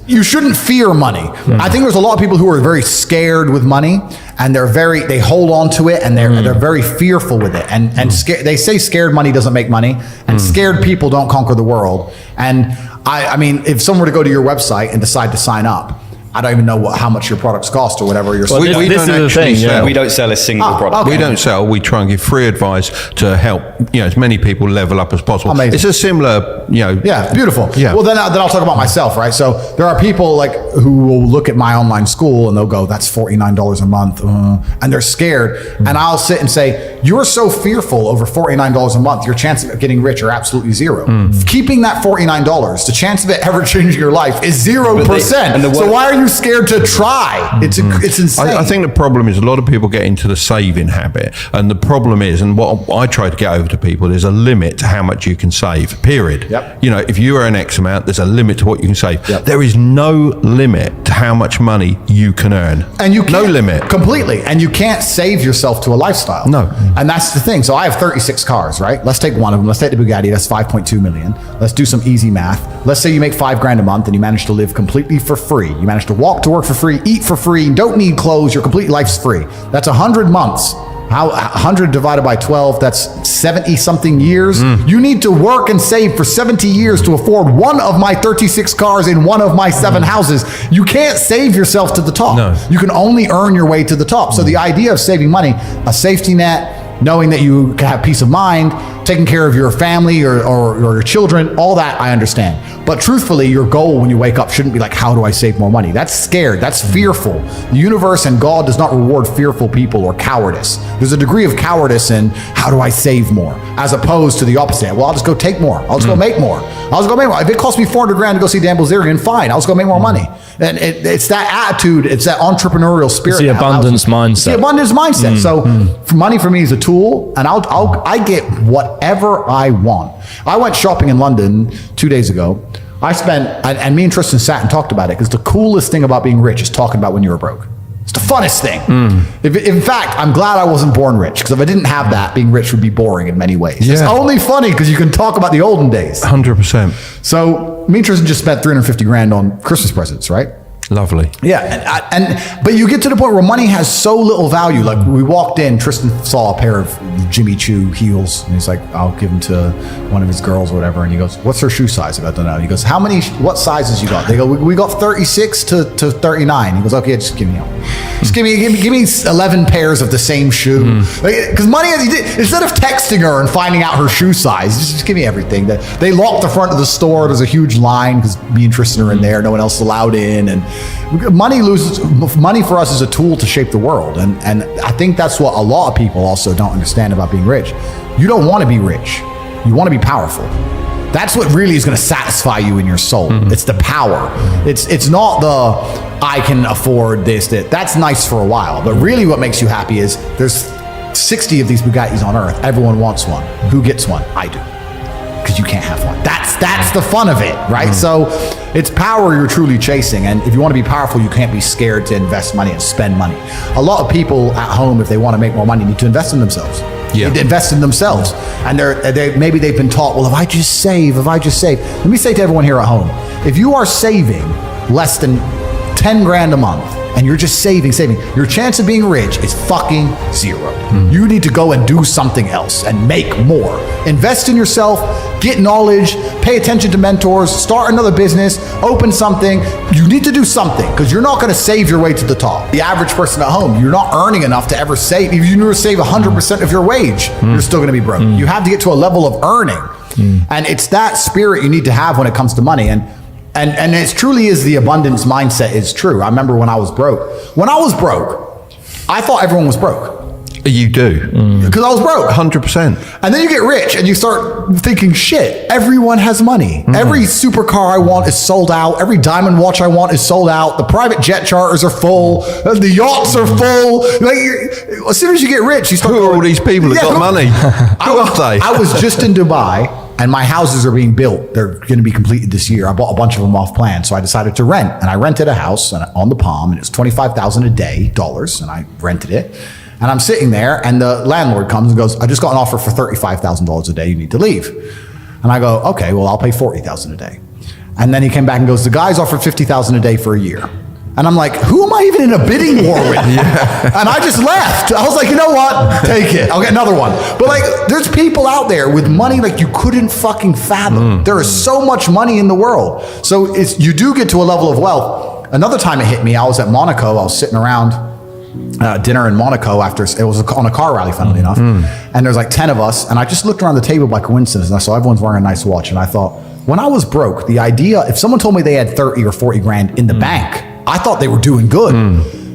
you shouldn't fear money. I think there's a lot of people who are very scared with money, and they hold on to it, and they're very fearful with it. And they say scared money doesn't make money, and scared people don't conquer the world. And I mean, if someone were to go to your website and decide to sign up, I don't even know how much your products cost or whatever. This is the thing. We don't sell a single product. Okay. We don't sell. We try and give free advice to help as many people level up as possible. Amazing. It's a similar, Yeah, beautiful. Yeah. Well, then I'll talk about myself, right? So there are people like who will look at my online school and they'll go, "That's $49 a month," and they're scared. And I'll sit and say, "You're so fearful over $49 a month. Your chance of getting rich are absolutely zero. Keeping that $49, the chance of it ever changing your life is 0%. So why are you scared to try? It's insane." I think the problem is a lot of people get into the saving habit, and the problem is, and what I try to get over to people, there's a limit to how much you can save, period. Yep. If you earn X amount, there's a limit to what you can save. Yep. There is no limit to how much money you can earn. And you can't, no limit. Completely. And you can't save yourself to a lifestyle. No. And that's the thing. So I have 36 cars, right? Let's take one of them. Let's take the Bugatti. That's 5.2 million. Let's do some easy math. Let's say you make $5,000 a month and you manage to live completely for free. You manage to walk to work for free, eat for free, don't need clothes. Your complete life's free. That's 100 months. How 100 divided by 12, that's 70 something years. You need to work and save for 70 years to afford one of my 36 cars in one of my 7 houses. You can't save yourself to the top. No. You can only earn your way to the top. So the idea of saving money, a safety net, knowing that you can have peace of mind, taking care of your family or your children, all that I understand. But truthfully, your goal when you wake up shouldn't be like, how do I save more money? That's scared. That's fearful. The universe and God does not reward fearful people or cowardice. There's a degree of cowardice in how do I save more, as opposed to the opposite. Well, I'll just go take more. I'll just go make more. I'll just go make more. If it costs me $400,000 to go see Dan Bilzerian, fine. I'll just go make more money. And it's that attitude. It's that entrepreneurial spirit. It's the abundance mindset. It's the abundance mindset. So money for me is a tool, and I get whatever I want. I went shopping in London 2 days ago. I spent, and me and Tristan sat and talked about it, because the coolest thing about being rich is talking about when you were broke. It's the funnest thing. In fact, I'm glad I wasn't born rich, because if I didn't have that, being rich would be boring in many ways. It's only funny because you can talk about the olden days. 100%. So me and Tristan just spent $350,000 on Christmas presents, right? Lovely. Yeah, but you get to the point where money has so little value. Like we walked in, Tristan saw a pair of Jimmy Choo heels, and he's like, "I'll give them to one of his girls or whatever." And he goes, "What's her shoe size?" I go, "I don't know." He goes, what sizes you got?" They go, we got 36 to 39. He goes, "Okay, just give me them. Just give me 11 pairs of the same shoe." Because money, instead of texting her and finding out her shoe size, just give me everything. They locked the front of the store. There's a huge line because me and Tristan are in there. No one else is allowed in, and money for us is a tool to shape the world, and I think that's what a lot of people also don't understand about being rich. You don't want to be rich, you want to be powerful. That's what really is going to satisfy you in your soul. It's the power. It's not the I can afford this, that. That's nice for a while, but really what makes you happy is there's 60 of these Bugattis on earth. Everyone wants one. Who gets one? I do. Because you can't have one. That's the fun of it, right? So it's power you're truly chasing, and if you want to be powerful, you can't be scared to invest money and spend money. A lot of people at home, if they want to make more money, need to invest in themselves. Yeah. They invest in themselves, and maybe they've been taught, well, if I just save. Let me say to everyone here at home, if you are saving less than $10,000 a month, and you're just saving, your chance of being rich is fucking zero. You need to go and do something else and make more. Invest in yourself, get knowledge, pay attention to mentors, start another business, open something. You need to do something, because you're not going to save your way to the top. The average person at home, you're not earning enough to ever save. If you never save 100% of your wage, you're still going to be broke. You have to get to a level of earning. And it's that spirit you need to have when it comes to money. And it truly is the abundance mindset is true. I remember when I was broke. I thought everyone was broke. You do. Because I was broke. 100%. And then you get rich and you start thinking, shit, everyone has money. Every supercar I want is sold out. Every diamond watch I want is sold out. The private jet charters are full. The yachts are full. Like, as soon as you get rich, you start Who are all these people that got money? Who are they? I was just in Dubai, and my houses are being built. They're going to be completed this year. I bought a bunch of them off plan, so I decided to rent. And I rented a house on the Palm, and it was $25,000 a day, and I rented it. And I'm sitting there, and the landlord comes and goes, "I just got an offer for $35,000 a day. You need to leave." And I go, "Okay, well, I'll pay $40,000 a day." And then he came back and goes, the guy's offered $50,000 a day for a year. And I'm like, who am I even in a bidding war with? And I just left. I was like, you know what? Take it. I'll get another one. But like, there's people out there with money like you couldn't fucking fathom. There is so much money in the world. So you do get to a level of wealth. Another time it hit me, I was at Monaco. I was sitting around dinner in Monaco after, it was on a car rally, funnily enough. And there's like 10 of us. And I just looked around the table by coincidence and I saw everyone's wearing a nice watch. And I thought, when I was broke, the idea, if someone told me they had 30 or 40 grand in the bank, I thought they were doing good.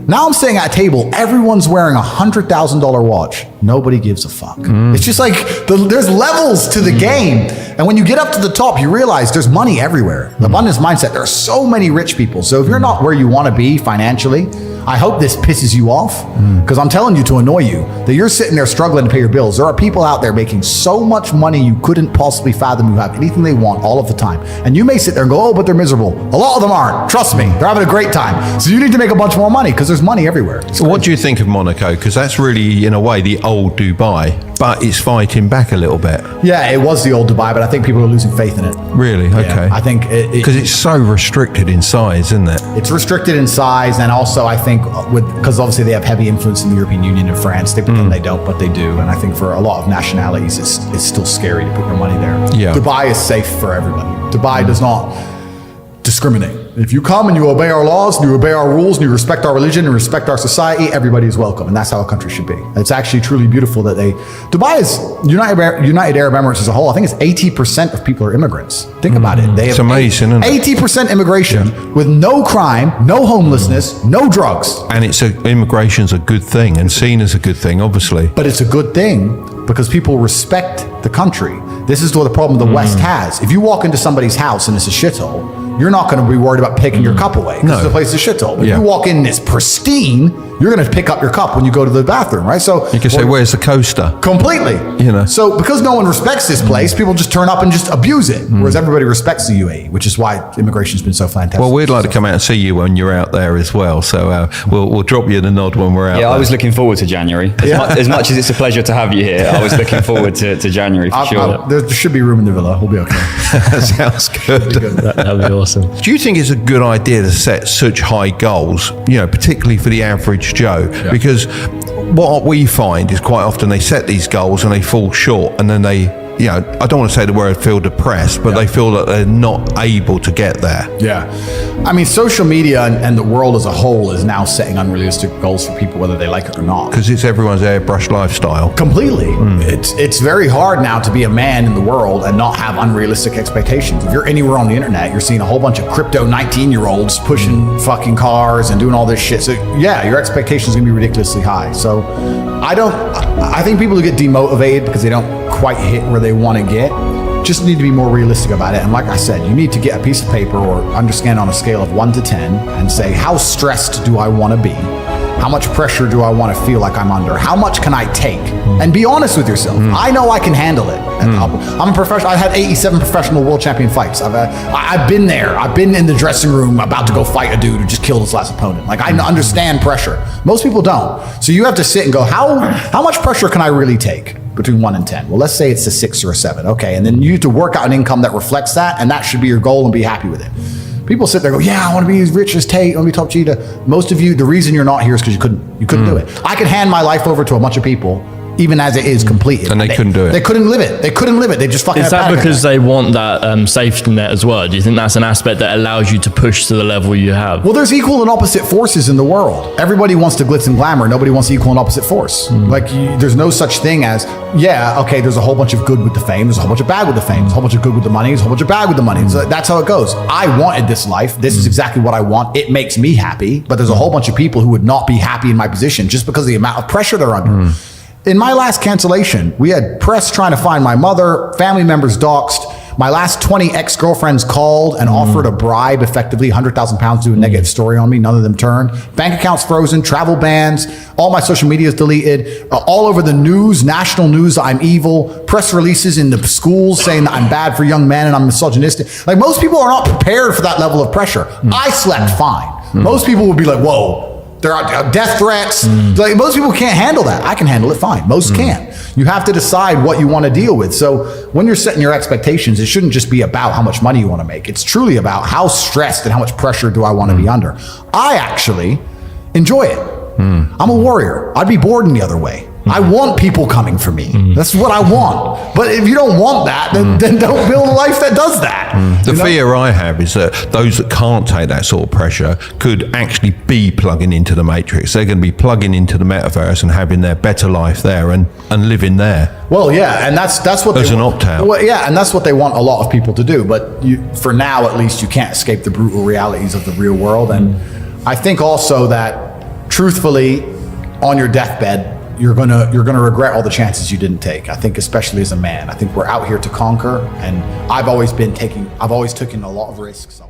Now I'm sitting at a table, everyone's wearing a $100,000 watch. Nobody gives a fuck. It's just like, there's levels to the game. And when you get up to the top, you realize there's money everywhere. The abundance mindset, there are so many rich people. So if you're not where you want to be financially, I hope this pisses you off, because I'm telling you to annoy you, that you're sitting there struggling to pay your bills. There are people out there making so much money you couldn't possibly fathom, who have anything they want all of the time. And you may sit there and go, oh, but they're miserable. A lot of them aren't. Trust me, they're having a great time. So you need to make a bunch more money, because there's money everywhere. So what do you think of Monaco? Because that's really, in a way, the old Dubai, but it's fighting back a little bit. Yeah, it was the old Dubai, but I think people are losing faith in it. Really? Okay. Yeah, I think because it's so restricted in size, isn't it? It's restricted in size, and also I think because obviously they have heavy influence in the European Union and France. They pretend they don't, but they do. And I think for a lot of nationalities, it's still scary to put your money there. Yeah. Dubai is safe for everybody. Dubai does not discriminate. If you come and you obey our laws, and you obey our rules, and you respect our religion and respect our society, everybody is welcome. And that's how a country should be. It's actually truly beautiful that Dubai is, United Arab Emirates as a whole, I think it's 80% of people are immigrants. Think about it. It's amazing, isn't it? 80% immigration with no crime, no homelessness, no drugs. And immigration's a good thing and seen as a good thing, obviously. But it's a good thing because people respect the country. This is what the problem the West has. If you walk into somebody's house and it's a shithole, you're not going to be worried about taking your cup away because the place is a shithole. If you walk in and it's pristine, you're going to pick up your cup when you go to the bathroom, right? So you can say, where's the coaster? Completely. So because no one respects this place, people just turn up and just abuse it. Whereas everybody respects the UAE, which is why immigration's been so fantastic. Well, we'd like to come out and see you when you're out there as well. So we'll drop you the nod when we're out there. I was looking forward to January. As much as it's a pleasure to have you here, I was looking forward to January for sure. There should be room in the villa. We'll be okay. Sounds good. That'd be awesome. Do you think it's a good idea to set such high goals, particularly for the average Joe? Yeah. Because what we find is quite often they set these goals and they fall short, and then they, I don't want to say the word feel depressed, but they feel that they're not able to get there. Yeah. I mean, social media and the world as a whole is now setting unrealistic goals for people, whether they like it or not. Because it's everyone's airbrush lifestyle. Completely. It's very hard now to be a man in the world and not have unrealistic expectations. If you're anywhere on the internet, you're seeing a whole bunch of crypto 19-year-olds pushing fucking cars and doing all this shit. So yeah, your expectations are gonna be ridiculously high. So I think people who get demotivated because they don't quite hit where they want to get just need to be more realistic about it. And like I said, you need to get a piece of paper or understand on a scale of 1 to 10 and say, how stressed do I want to be? How much pressure do I want to feel like I'm under? How much can I take? And be honest with yourself. I know I can handle it. I'm a professional. I've had 87 professional world champion fights. I've been there. I've been in the dressing room about to go fight a dude who just killed his last opponent. Like, I understand pressure. Most people don't. So you have to sit and go, how much pressure can I really take? Between 1 and 10. Well, let's say it's a 6 or a 7. Okay. And then you have to work out an income that reflects that, and that should be your goal, and be happy with it. People sit there and go, yeah, I want to be as rich as Tate. I want to be top cheetah. Most of you, the reason you're not here is because you couldn't do it. I could hand my life over to a bunch of people, even as it is completed. And they couldn't do it. They couldn't live it. They couldn't live it. They just fucking Is that because they want that safety net as well? Do you think that's an aspect that allows you to push to the level you have? Well, there's equal and opposite forces in the world. Everybody wants to glitz and glamour. Nobody wants equal and opposite force. There's no such thing as, there's a whole bunch of good with the fame. There's a whole bunch of bad with the fame. There's a whole bunch of good with the money. There's a whole bunch of bad with the money. So that's how it goes. I wanted this life. This is exactly what I want. It makes me happy. But there's a whole bunch of people who would not be happy in my position just because of the amount of pressure they're under. In my last cancellation, we had press trying to find my mother, family members doxxed. My last 20 ex-girlfriends called and offered a bribe, effectively 100,000 pounds to do a negative story on me. None of them turned. Bank accounts frozen, travel bans, all my social media is deleted, all over the news, national news, I'm evil, press releases in the schools saying that I'm bad for young men and I'm misogynistic. Like, most people are not prepared for that level of pressure. I slept fine. Most people would be like, whoa, There are death threats. Like most people can't handle that. I can handle it fine. Most can't. You have to decide what you want to deal with. So when you're setting your expectations, it shouldn't just be about how much money you want to make. It's truly about how stressed and how much pressure do I want to be under. I actually enjoy it. I'm a warrior. I'd be bored in the other way. I want people coming for me. That's what I want. But if you don't want that, then don't build a life that does that. The fear I have is that those that can't take that sort of pressure could actually be plugging into the matrix. They're going to be plugging into the metaverse and having their better life there and living there. Well, yeah, and that's what As they an want. opt-out. Well, yeah, and that's what they want a lot of people to do. But for now, at least, you can't escape the brutal realities of the real world. And I think also that, truthfully, on your deathbed, you're gonna regret all the chances you didn't take. I think, especially as a man, I think we're out here to conquer, and I've always taken a lot of risks. So.